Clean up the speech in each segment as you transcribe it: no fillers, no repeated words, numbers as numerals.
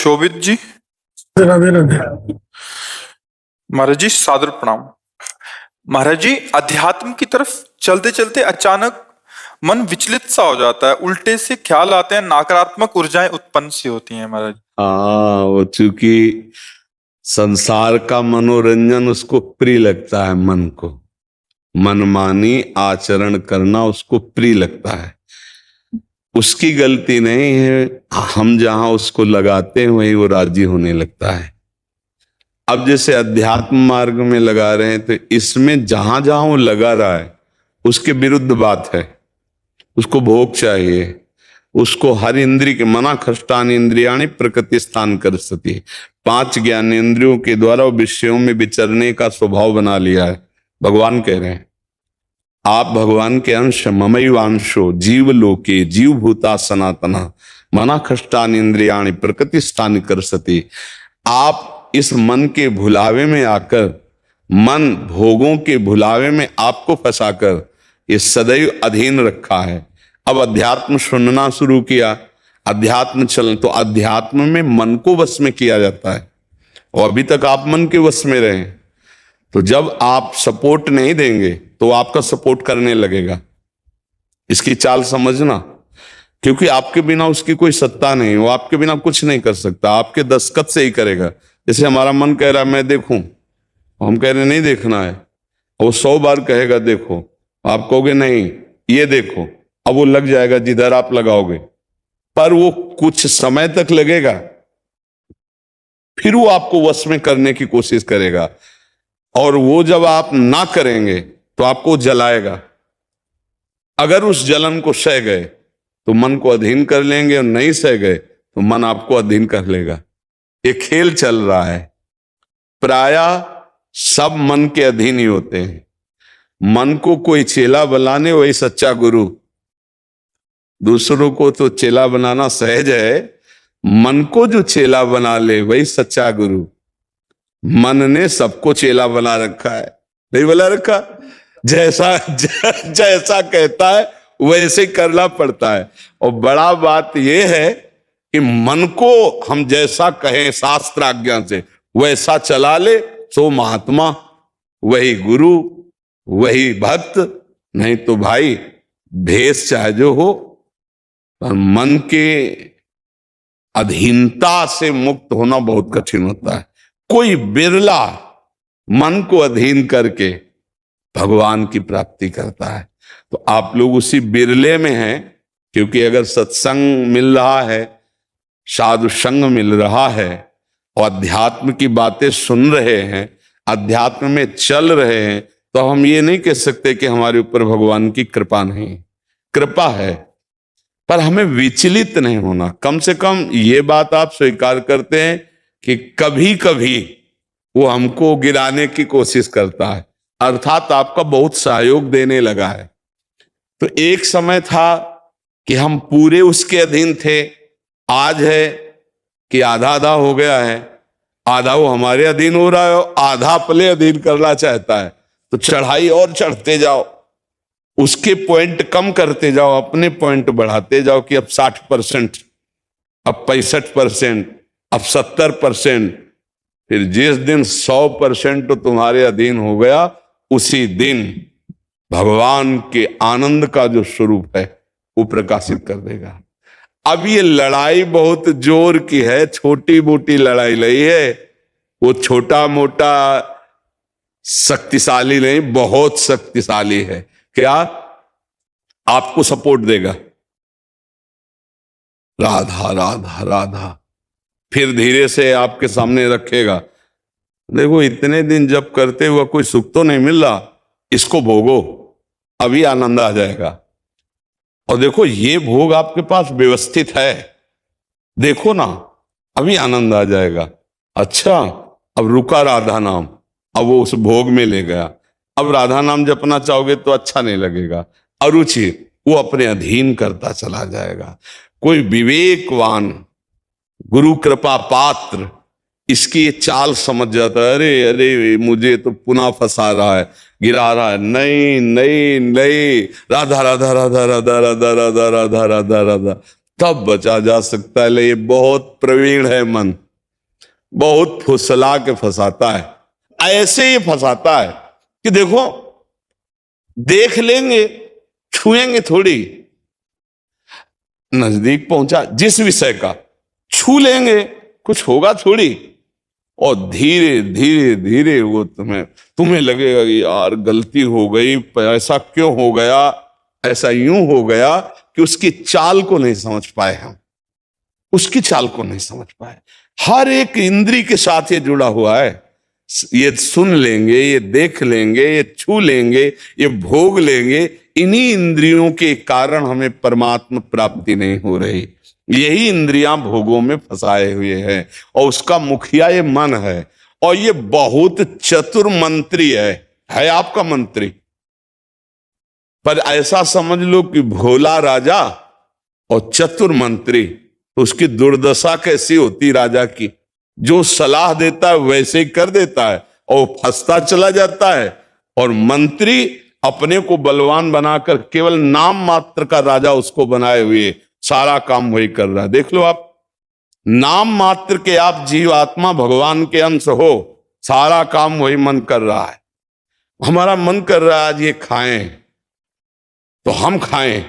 शोभित जी। राधे राधे। महाराज जी सादर प्रणाम। महाराज जी, अध्यात्म की तरफ चलते चलते अचानक मन विचलित सा हो जाता है, उल्टे से ख्याल आते हैं, नकारात्मक ऊर्जाएं उत्पन्न सी होती हैं महाराज। हाँ, वो चूंकि संसार का मनोरंजन उसको प्रिय लगता है, मन को मनमानी आचरण करना उसको प्रिय लगता है। उसकी गलती नहीं है, हम जहां उसको लगाते हैं वहीं वो राजी होने लगता है। अब जैसे अध्यात्म मार्ग में लगा रहे हैं तो इसमें जहां जहां वो लगा रहा है उसके विरुद्ध बात है। उसको भोग चाहिए, उसको हर इंद्रिय के मना खष्टान इंद्रियाणी प्रकृति स्थान कर सती, 5 ज्ञानेंद्रियों के द्वारा वो विषयों में विचरने का स्वभाव बना लिया है। भगवान कह रहे हैं आप भगवान के अंश ममैवांशो जीव लोके जीव भूता सनातना मना खष्टान इंद्रियाणी प्रकृति स्थान कर सती। आप इस मन के भुलावे में आकर, मन भोगों के भुलावे में आपको फंसाकर ये सदैव अधीन रखा है। अब अध्यात्म सुनना शुरू किया, अध्यात्म चलन, तो अध्यात्म में मन को वश में किया जाता है और अभी तक आप मन के वश में रहे। तो जब आप सपोर्ट नहीं देंगे तो आपका सपोर्ट करने लगेगा। इसकी चाल समझना, क्योंकि आपके बिना उसकी कोई सत्ता नहीं, वो आपके बिना कुछ नहीं कर सकता, आपके दस्तखत से ही करेगा। जैसे हमारा मन कह रहा है मैं देखूं, हम कह रहे नहीं देखना है, वो 100 बार कहेगा देखो, आप कहोगे नहीं ये देखो, अब वो लग जाएगा जिधर आप लगाओगे, पर वो कुछ समय तक लगेगा, फिर वो आपको वश में करने की कोशिश करेगा। और वो जब आप ना करेंगे तो आपको जलाएगा। अगर उस जलन को सह गए तो मन को अधीन कर लेंगे, और नहीं सह गए तो मन आपको अधीन कर लेगा। ये खेल चल रहा है। प्रायः सब मन के अधीन ही होते हैं। मन को कोई चेला बनाने वही सच्चा गुरु। दूसरों को तो चेला बनाना सहज है, मन को जो चेला बना ले वही सच्चा गुरु। मन ने सबको चेला बना रखा है, नहीं बना रखा? जैसा कहता है वैसे ही करना पड़ता है। और बड़ा बात यह है कि मन को हम जैसा कहें शास्त्र आज्ञा से वैसा चला ले, सो महात्मा, वही गुरु, वही भक्त। नहीं तो भाई भेष चाहे जो हो, पर मन के अधीनता से मुक्त होना बहुत कठिन होता है। कोई बिरला मन को अधीन करके भगवान की प्राप्ति करता है। तो आप लोग उसी बिरले में हैं, क्योंकि अगर सत्संग मिल रहा है, साधु संग मिल रहा है और अध्यात्म की बातें सुन रहे हैं, अध्यात्म में चल रहे हैं, तो हम ये नहीं कह सकते कि हमारे ऊपर भगवान की कृपा नहीं। कृपा है, पर हमें विचलित नहीं होना। कम से कम ये बात आप स्वीकार करते हैं कि कभी कभी वो हमको गिराने की कोशिश करता है, अर्थात आपका बहुत सहयोग देने लगा है। तो एक समय था कि हम पूरे उसके अधीन थे, आज है कि आधा आधा हो गया है। आधा वो हमारे अधीन हो रहा है और आधा अपने अधीन करना चाहता है। तो चढ़ाई और चढ़ते जाओ, उसके पॉइंट कम करते जाओ, अपने पॉइंट बढ़ाते जाओ कि अब 60%, अब 65%, अब 70%। फिर जिस दिन 100% तो तुम्हारे अधीन हो गया, उसी दिन भगवान के आनंद का जो स्वरूप है वो प्रकाशित कर देगा। अब ये लड़ाई बहुत जोर की है, छोटी मोटी लड़ाई नहीं है। वो छोटा मोटा शक्तिशाली नहीं, बहुत शक्तिशाली है। क्या आपको सपोर्ट देगा? राधा राधा राधा, फिर धीरे से आपके सामने रखेगा, देखो इतने दिन जब करते हुआ कोई सुख तो नहीं मिल रहा, इसको भोगो, अभी आनंद आ जाएगा। और देखो ये भोग आपके पास व्यवस्थित है, देखो ना, अभी आनंद आ जाएगा। अच्छा, अब रुका राधा नाम, अब वो उस भोग में ले गया। अब राधा नाम जपना चाहोगे तो अच्छा नहीं लगेगा, अरुचि, वो अपने अधीन करता चला जाएगा। कोई विवेकवान गुरु कृपा पात्र इसकी ये चाल समझ जाता है, अरे अरे मुझे तो पुनः फंसा रहा है, गिरा रहा है। नहीं नहीं नहीं, राधा राधा राधा राधा राधा राधा राधा राधा राधा, तब बचा जा सकता है। ले ये बहुत प्रवीण है मन, बहुत फुसला के फंसाता है। ऐसे ही फंसाता है कि देखो देख लेंगे, छुएंगे थोड़ी, नजदीक पहुंचा जिस विषय का छू लेंगे, कुछ होगा थोड़ी, और धीरे धीरे धीरे वो तुम्हें लगेगा कि यार गलती हो गई, ऐसा क्यों हो गया, ऐसा यूं हो गया कि उसकी चाल को नहीं समझ पाए हम, उसकी चाल को नहीं समझ पाए। हर एक इंद्री के साथ ये जुड़ा हुआ है। ये सुन लेंगे, ये देख लेंगे, ये छू लेंगे, ये भोग लेंगे, इन्हीं इंद्रियों के कारण हमें परमात्मा प्राप्ति नहीं हो रही। यही इंद्रियां भोगों में फंसाए हुए हैं, और उसका मुखिया ये मन है, और ये बहुत चतुर मंत्री है आपका मंत्री। पर ऐसा समझ लो कि भोला राजा और चतुर मंत्री, उसकी दुर्दशा कैसी होती राजा की। जो सलाह देता है वैसे ही कर देता है और फंसता चला जाता है, और मंत्री अपने को बलवान बनाकर केवल नाम मात्र का राजा उसको बनाए हुए सारा काम वही कर रहा है। देख लो आप, नाम मात्र के आप जीवात्मा भगवान के अंश हो, सारा काम वही मन कर रहा है। हमारा मन कर रहा है आज ये खाएं तो हम खाएं,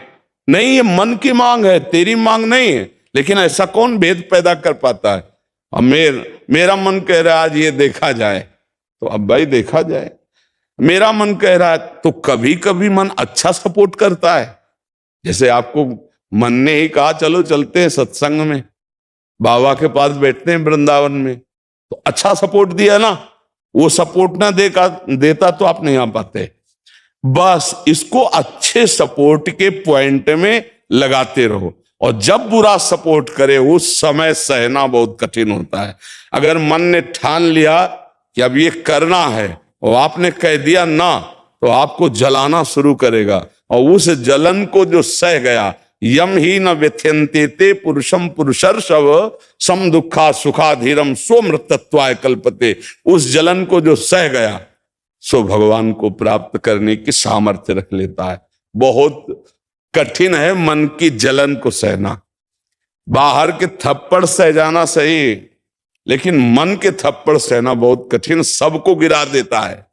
नहीं ये मन की मांग है, तेरी मांग नहीं है। लेकिन ऐसा कौन भेद पैदा कर पाता है। अब मेरा मन कह रहा है आज ये देखा जाए, तो अब भाई देखा जाए। मेरा मन कह रहा है, तो कभी कभी मन अच्छा सपोर्ट करता है। जैसे आपको मन ने ही कहा चलो चलते हैं सत्संग में, बाबा के पास बैठते हैं वृंदावन में, तो अच्छा सपोर्ट दिया ना। वो सपोर्ट ना देता तो आप नहीं आ पाते। बस इसको अच्छे सपोर्ट के पॉइंट में लगाते रहो, और जब बुरा सपोर्ट करे उस समय सहना बहुत कठिन होता है। अगर मन ने ठान लिया कि अब ये करना है और आपने कह दिया ना, तो आपको जलाना शुरू करेगा, और उस जलन को जो सह गया, यम ही न व्यथ्यन्ते ते पुरुषम पुरुषर्षव सम दुखा सुखाधीरम स्वमृतत्वाय कल्पते, उस जलन को जो सह गया सो भगवान को प्राप्त करने की सामर्थ्य रख लेता है। बहुत कठिन है मन की जलन को सहना। बाहर के थप्पड़ सह जाना सही, लेकिन मन के थप्पड़ सहना बहुत कठिन, सबको गिरा देता है।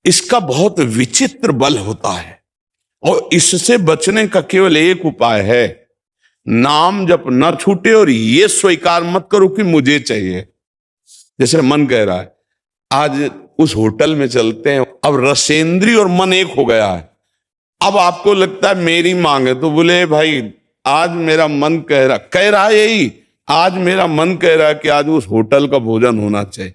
इसका बहुत विचित्र बल होता है, और इससे बचने का केवल एक उपाय है, नाम जप न छूटे, और ये स्वीकार मत करो कि मुझे चाहिए। जैसे मन कह रहा है आज उस होटल में चलते हैं, अब रसेंद्री और मन एक हो गया है। अब आपको लगता है मेरी मांग है, तो बोले भाई आज मेरा मन कह रहा है यही, आज मेरा मन कह रहा है कि आज उस होटल का भोजन होना चाहिए।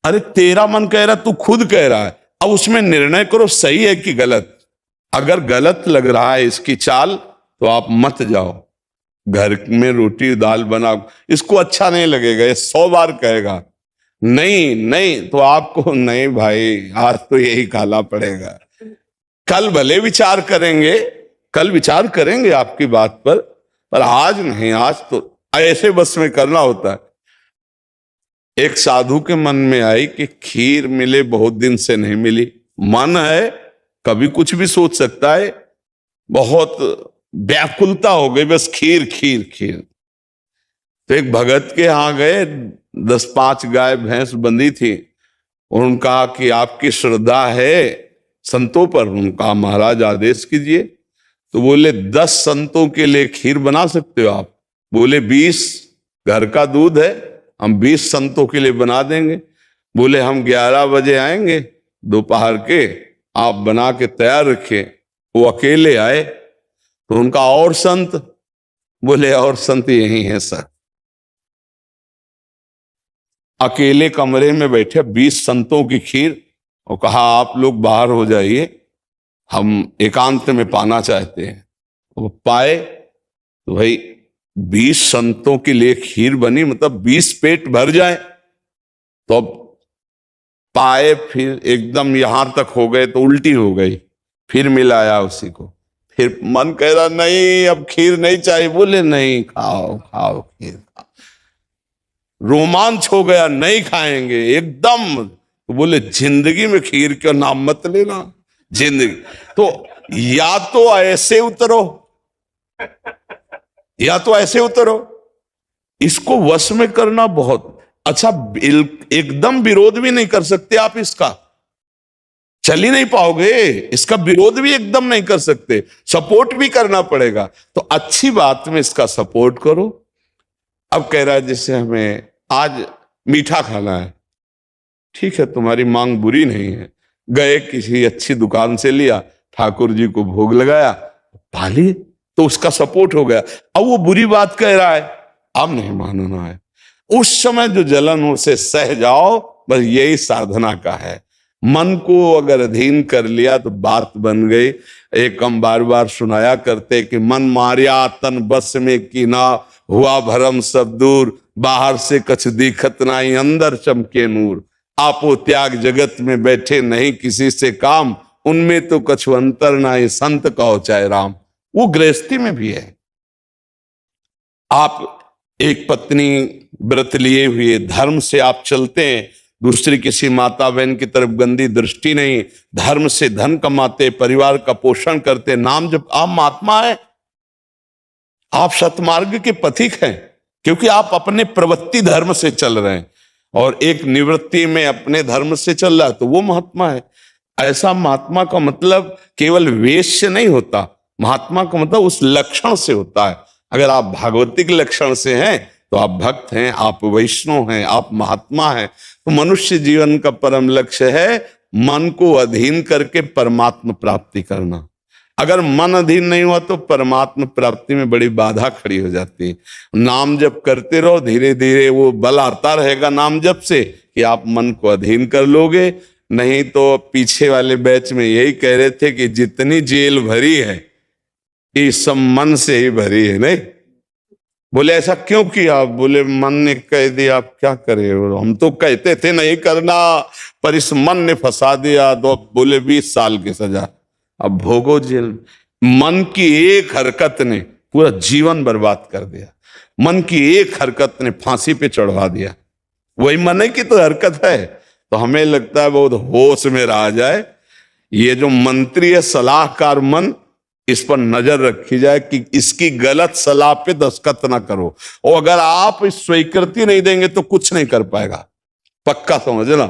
अरे तेरा मन कह रहा है, तू खुद कह रहा है, अब उसमें निर्णय करो सही है कि गलत। अगर गलत लग रहा है इसकी चाल, तो आप मत जाओ। घर में रोटी दाल बनाओ, इसको अच्छा नहीं लगेगा, ये 100 बार कहेगा नहीं नहीं, तो आपको नहीं भाई आज तो यही खाना पड़ेगा। कल भले विचार करेंगे, कल विचार करेंगे आपकी बात पर आज नहीं, आज तो ऐसे बस में करना होता है। एक साधु के मन में आई कि खीर मिले, बहुत दिन से नहीं मिली, मन है कभी कुछ भी सोच सकता है, बहुत व्याकुलता हो गई, बस खीर खीर खीर। तो एक भगत के यहां गए, 10-5 गाय भैंस बंधी थी, उन्होंने कहा कि आपकी श्रद्धा है संतों पर। उनका महाराज आदेश कीजिए। तो बोले 10 संतों के लिए खीर बना सकते हो आप? बोले 20, घर का दूध है, हम 20 संतों के लिए बना देंगे। बोले हम 11 बजे आएंगे दोपहर के, आप बना के तैयार रखिए। वो अकेले आए, तो उनका और संत? बोले और संत यही है सर। अकेले कमरे में बैठे 20 संतों की खीर, और कहा आप लोग बाहर हो जाइए, हम एकांत में पाना चाहते हैं। वो पाए, तो भाई 20 संतों के लिए खीर बनी, मतलब 20 पेट भर जाए। तो अब पाए, फिर एकदम यहां तक हो गए तो उल्टी हो गई, फिर मिलाया उसी को। फिर मन कह रहा नहीं अब खीर नहीं चाहिए। बोले नहीं, खाओ खाओ खीर खाओ। रोमांच हो गया, नहीं खाएंगे एकदम। तो बोले जिंदगी में खीर का नाम मत लेना, जिंदगी। तो या तो ऐसे उतरो या तो ऐसे उतरो। इसको वश में करना बहुत अच्छा। एकदम विरोध भी नहीं कर सकते आप इसका, चल ही नहीं पाओगे। इसका विरोध भी एकदम नहीं कर सकते, सपोर्ट भी करना पड़ेगा। तो अच्छी बात में इसका सपोर्ट करो। अब कह रहा है जैसे हमें आज मीठा खाना है, ठीक है, तुम्हारी मांग बुरी नहीं है, गए किसी अच्छी दुकान से लिया, ठाकुर जी को भोग लगाया, पा लिए, तो उसका सपोर्ट हो गया। अब वो बुरी बात कह रहा है, अब नहीं मानना है। उस समय जो जलन उसे सह जाओ, बस यही साधना का है। मन को अगर अधीन कर लिया तो बात बन गई। एक हम बार बार सुनाया करते कि मन मारिया तन बस में कीना, हुआ भरम सब दूर, बाहर से कछ दिखत नाई, अंदर चमके नूर। आपो त्याग जगत में बैठे नहीं किसी से काम, उनमें तो कछु अंतर नाई, संत कहो चाहे राम। वो गृहस्थी में भी है। आप एक पत्नी व्रत लिए हुए धर्म से आप चलते हैं, दूसरी किसी माता बहन की तरफ गंदी दृष्टि नहीं, धर्म से धन कमाते, परिवार का पोषण करते, नाम जब आप महात्मा है, आप सतमार्ग के पथिक हैं, क्योंकि आप अपने प्रवृत्ति धर्म से चल रहे हैं और एक निवृत्ति में अपने धर्म से चल रहा है, तो वो महात्मा है। ऐसा महात्मा का मतलब केवल वेश से नहीं होता, महात्मा का मतलब उस लक्षण से होता है। अगर आप भागवतिक लक्षण से हैं तो आप भक्त हैं, आप वैष्णव हैं, आप महात्मा हैं। तो मनुष्य जीवन का परम लक्ष्य है मन को अधीन करके परमात्मा प्राप्ति करना। अगर मन अधीन नहीं हुआ तो परमात्मा प्राप्ति में बड़ी बाधा खड़ी हो जाती है। नाम जप करते रहो, धीरे धीरे वो बल आता रहेगा नाम जप से कि आप मन को अधीन कर लोगे। नहीं तो पीछे वाले बैच में यही कह रहे थे कि जितनी जेल भरी है ये सब मन से ही भरी है। नहीं बोले ऐसा क्यों किया? बोले मन ने कह दिया, आप क्या करें, हम तो कहते थे नहीं करना, पर इस मन ने फंसा दिया, तो बोले 20 साल की सजा, अब भोगो जेल। मन की एक हरकत ने पूरा जीवन बर्बाद कर दिया, मन की एक हरकत ने फांसी पे चढ़वा दिया। वही मन की तो हरकत है। तो हमें लगता है बहुत होश में रहा जाए। ये जो मंत्री है सलाहकार मन, इस पर नजर रखी जाए कि इसकी गलत सलाह पे दस्तखत ना करो। और अगर आप इस स्वीकृति नहीं देंगे तो कुछ नहीं कर पाएगा, पक्का समझना।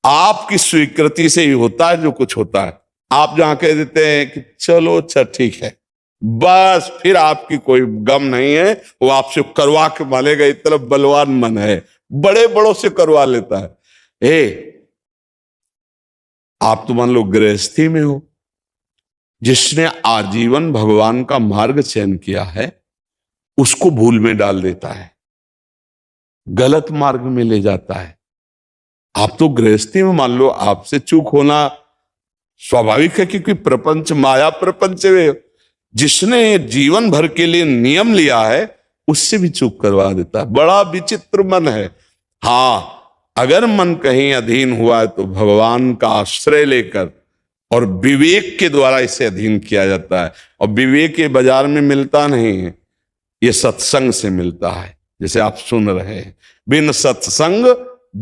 आपकी स्वीकृति से ही होता है जो कुछ होता है। आप जहां कह देते हैं कि चलो अच्छा ठीक है, बस फिर आपकी कोई गम नहीं है, वो आपसे करवा के मानेगा। इतना बलवान मन है, बड़े बड़ों से करवा लेता है। आप तो मान लो गृहस्थी में हो, जिसने आजीवन भगवान का मार्ग चयन किया है उसको भूल में डाल देता है, गलत मार्ग में ले जाता है। आप तो गृहस्थी में मान लो आपसे चूक होना स्वाभाविक है, क्योंकि प्रपंच माया प्रपंच में जिसने जीवन भर के लिए नियम लिया है उससे भी चूक करवा देता है। बड़ा विचित्र मन है। हाँ, अगर मन कहीं अधीन हुआ है तो भगवान का आश्रय लेकर और विवेक के द्वारा इसे अधीन किया जाता है। और विवेक ये बाजार में मिलता नहीं है, ये सत्संग से मिलता है। जैसे आप सुन रहे हैं, बिन सत्संग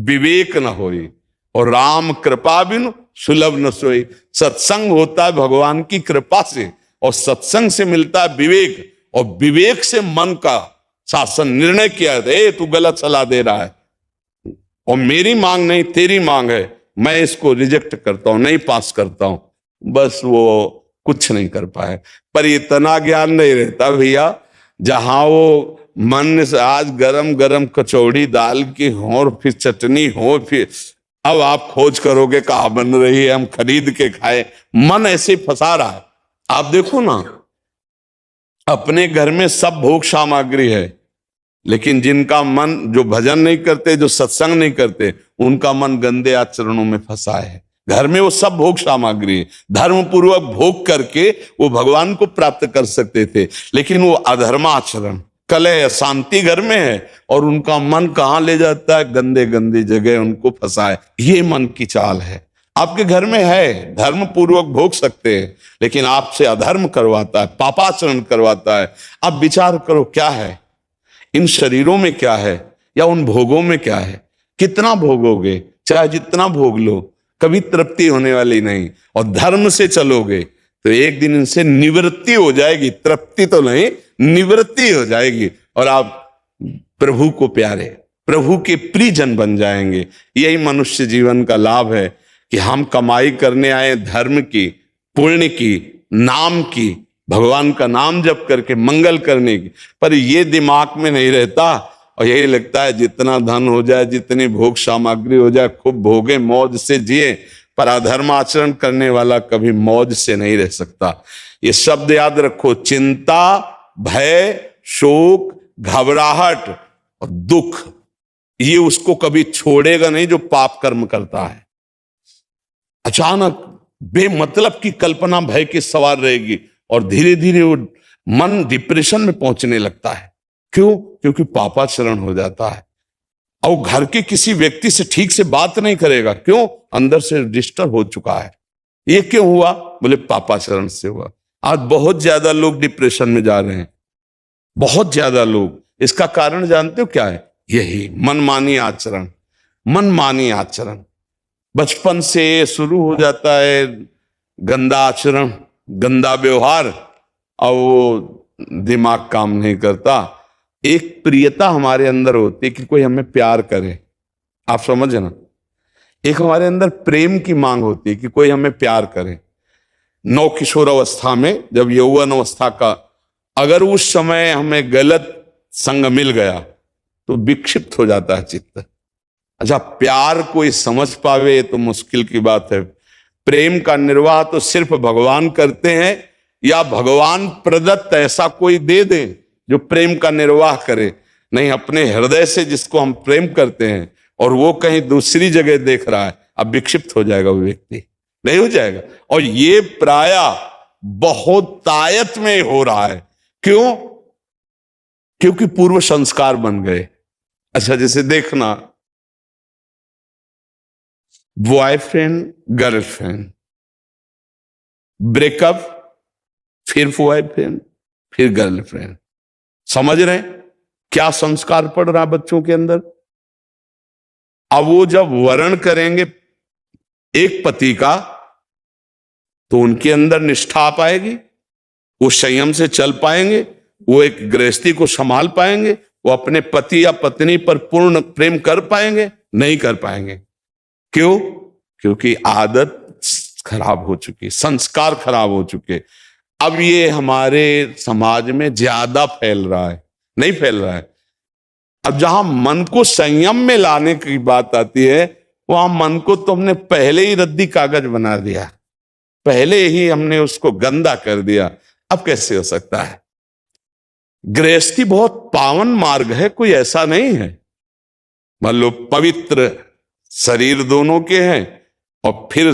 विवेक न होई, और राम कृपा बिन सुलभ न सोई। सत्संग होता है भगवान की कृपा से, और सत्संग से मिलता है विवेक, और विवेक से मन का शासन निर्णय किया जाए, तू गलत सलाह दे रहा है और मेरी मांग नहीं तेरी मांग है, मैं इसको रिजेक्ट करता हूं, नहीं पास करता हूं। बस वो कुछ नहीं कर पाए। पर इतना ज्ञान नहीं रहता भैया, जहां वो मन से आज गरम गरम कचौड़ी दाल की हो और फिर चटनी हो, फिर अब आप खोज करोगे कहाँ बन रही है, हम खरीद के खाए। मन ऐसे फंसा रहा है। आप देखो ना, अपने घर में सब भोग सामग्री है, लेकिन जिनका मन, जो भजन नहीं करते, जो सत्संग नहीं करते, उनका मन गंदे आचरणों में फंसा है। घर में वो सब भोग सामग्री है, धर्म पूर्वक भोग करके वो भगवान को प्राप्त कर सकते थे, लेकिन वो अधर्माचरण, कलह, शांति घर में है, और उनका मन कहाँ ले जाता है, गंदे गंदी जगह उनको फंसा है। ये मन की चाल है। आपके घर में है, धर्म पूर्वक भोग सकते हैं, लेकिन आपसे अधर्म करवाता है, पापाचरण करवाता है। आप विचार करो क्या है इन शरीरों में, क्या है, या उन भोगों में क्या है। कितना भोगोगे, चाहे जितना भोग लो, कभी तृप्ति होने वाली नहीं। और धर्म से चलोगे तो एक दिन इनसे निवृत्ति हो जाएगी, तृप्ति तो नहीं, निवृत्ति हो जाएगी और आप प्रभु को प्यारे, प्रभु के प्रियजन बन जाएंगे। यही मनुष्य जीवन का लाभ है कि हम कमाई करने आए धर्म की, पुण्य की, नाम की, भगवान का नाम जप करके मंगल करने की, पर ये दिमाग में नहीं रहता और यही लगता है जितना धन हो जाए, जितनी भोग सामग्री हो जाए, खूब भोगे, मौज से जिए। पर अधर्म आचरण करने वाला कभी मौज से नहीं रह सकता। ये शब्द याद रखो, चिंता, भय, शोक, घबराहट और दुख, ये उसको कभी छोड़ेगा नहीं जो पाप कर्म करता है। अचानक बेमतलब की कल्पना भय की सवार रहेगी और धीरे धीरे वो मन डिप्रेशन में पहुंचने लगता है। क्यों? क्योंकि पापाचरण हो जाता है। और घर के किसी व्यक्ति से ठीक से बात नहीं करेगा। क्यों? अंदर से डिस्टर्ब हो चुका है। ये क्यों हुआ? बोले पापाचरण से हुआ। आज बहुत ज्यादा लोग डिप्रेशन में जा रहे हैं, बहुत ज्यादा लोग। इसका कारण जानते हो क्या है? यही मनमानी आचरण। मनमानी आचरण बचपन से शुरू हो जाता है, गंदा आचरण, गंदा व्यवहार, और वो दिमाग काम नहीं करता। एक प्रियता हमारे अंदर होती है कि कोई हमें प्यार करे, आप समझे ना। एक हमारे अंदर प्रेम की मांग होती है कि कोई हमें प्यार करे। नौ किशोर अवस्था में, जब यौवन अवस्था का, अगर उस समय हमें गलत संग मिल गया तो विक्षिप्त हो जाता है चित्त। अच्छा, प्यार कोई समझ पावे तो मुश्किल की बात है। प्रेम का निर्वाह तो सिर्फ भगवान करते हैं, या भगवान प्रदत्त ऐसा कोई दे दे जो प्रेम का निर्वाह करे। नहीं, अपने हृदय से जिसको हम प्रेम करते हैं और वो कहीं दूसरी जगह देख रहा है, अब विक्षिप्त हो जाएगा वो व्यक्ति, नहीं हो जाएगा। और ये प्राय बहुत तायत में हो रहा है। क्यों? क्योंकि पूर्व संस्कार बन गए। अच्छा, जैसे देखना, बॉयफ्रेंड गर्लफ्रेंड, ब्रेकअप, फिर बॉयफ्रेंड, फिर गर्लफ्रेंड। समझ रहे हैं क्या संस्कार पड़ रहा बच्चों के अंदर? अब वो जब वर्ण करेंगे एक पति का तो उनके अंदर निष्ठा आ पाएगी, वो संयम से चल पाएंगे, वो एक गृहस्थी को संभाल पाएंगे, वो अपने पति या पत्नी पर पूर्ण प्रेम कर पाएंगे? नहीं कर पाएंगे। क्यों? क्योंकि आदत खराब हो चुकी, संस्कार खराब हो चुके। अब ये हमारे समाज में ज्यादा फैल रहा है, नहीं फैल रहा है। अब जहां मन को संयम में लाने की बात आती है, वहां मन को तो हमने पहले ही रद्दी कागज बना दिया, पहले ही हमने उसको गंदा कर दिया। अब कैसे हो सकता है? गृहस्थी बहुत पावन मार्ग है, कोई ऐसा नहीं है। मान लो पवित्र शरीर दोनों के हैं और फिर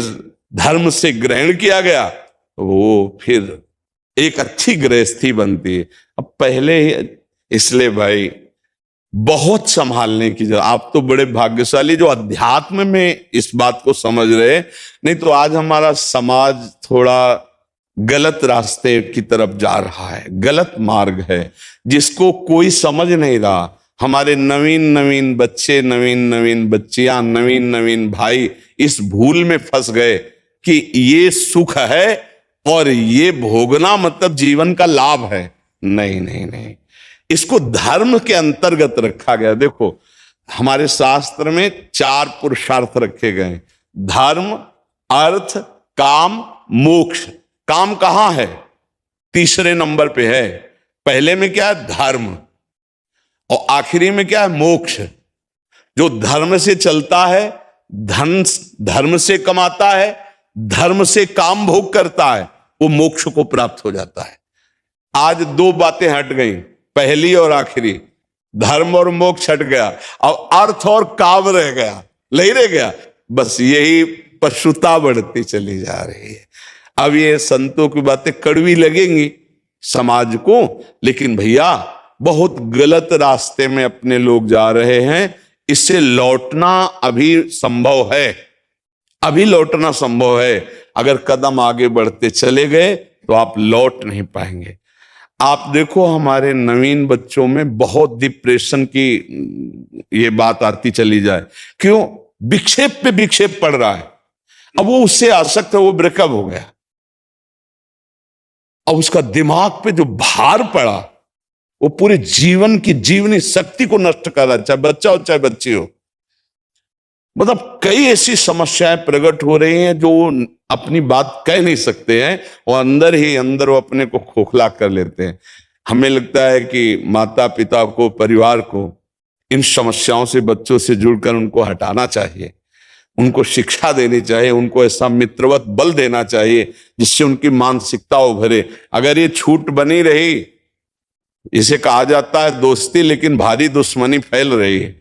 धर्म से ग्रहण किया गया, वो फिर एक अच्छी गृहस्थी बनती है। अब पहले ही, इसलिए भाई बहुत संभालने की जरूरत। आप तो बड़े भाग्यशाली जो अध्यात्म में इस बात को समझ रहे, नहीं तो आज हमारा समाज थोड़ा गलत रास्ते की तरफ जा रहा है, गलत मार्ग है जिसको कोई समझ नहीं रहा। हमारे नवीन नवीन बच्चे, नवीन नवीन बच्चियां, नवीन नवीन भाई इस भूल में फंस गए कि ये सुख है और ये भोगना मतलब जीवन का लाभ है। नहीं नहीं नहीं, इसको धर्म के अंतर्गत रखा गया। देखो, हमारे शास्त्र में 4 पुरुषार्थ रखे गए: धर्म, अर्थ, काम, मोक्ष। काम कहां है? तीसरे नंबर पे है। पहले में क्या है? धर्म। और आखिरी में क्या है? मोक्ष। जो धर्म से चलता है, धन धर्म से कमाता है, धर्म से काम भोग करता है, वो मोक्ष को प्राप्त हो जाता है। आज 2 बातें हट गई, पहली और आखिरी। धर्म और मोक्ष हट गया, अब अर्थ और काम रह गया, नहीं रह गया। बस यही पशुता बढ़ती चली जा रही है। अब ये संतों की बातें कड़वी लगेंगी समाज को, लेकिन भैया बहुत गलत रास्ते में अपने लोग जा रहे हैं। इससे लौटना अभी संभव है, अभी लौटना संभव है। अगर कदम आगे बढ़ते चले गए तो आप लौट नहीं पाएंगे। आप देखो, हमारे नवीन बच्चों में बहुत डिप्रेशन की ये बात आती चली जाए। क्यों? विक्षेप पे विक्षेप पड़ रहा है। अब वो उससे आसक्त है, वो ब्रेकअप हो गया, अब उसका दिमाग पे जो भार पड़ा, वो पूरे जीवन की जीवनी शक्ति को नष्ट कर रहा है, चाहे बच्चा हो चाहे बच्ची हो। मतलब कई ऐसी समस्याएं प्रकट हो रही हैं जो अपनी बात कह नहीं सकते हैं और अंदर ही अंदर वो अपने को खोखला कर लेते हैं। हमें लगता है कि माता पिता को, परिवार को इन समस्याओं से, बच्चों से जुड़कर उनको हटाना चाहिए, उनको शिक्षा देनी चाहिए, उनको ऐसा मित्रवत बल देना चाहिए जिससे उनकी मानसिकता उभरे। अगर ये छूट बनी रही, इसे कहा जाता है दोस्ती, लेकिन भारी दुश्मनी फैल रही है,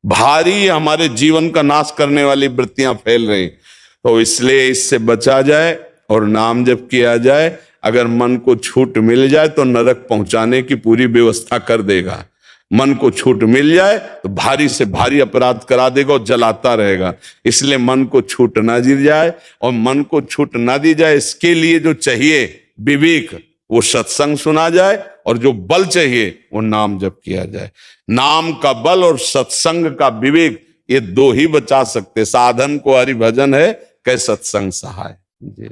भारी हमारे जीवन का नाश करने वाली वृत्तियां फैल रही। तो इसलिए इससे बचा जाए और नाम जप किया जाए। अगर मन को छूट मिल जाए तो नरक पहुंचाने की पूरी व्यवस्था कर देगा। मन को छूट मिल जाए तो भारी से भारी अपराध करा देगा और जलाता रहेगा। इसलिए मन को छूट ना दी जाए, और मन को छूट ना दी जाए इसके लिए जो चाहिए विवेक, वो सत्संग सुना जाए, और जो बल चाहिए वो नाम जप किया जाए। नाम का बल और सत्संग का विवेक, ये दो ही बचा सकते। साधन को हरि भजन है, कै सत्संग सहाय। जी।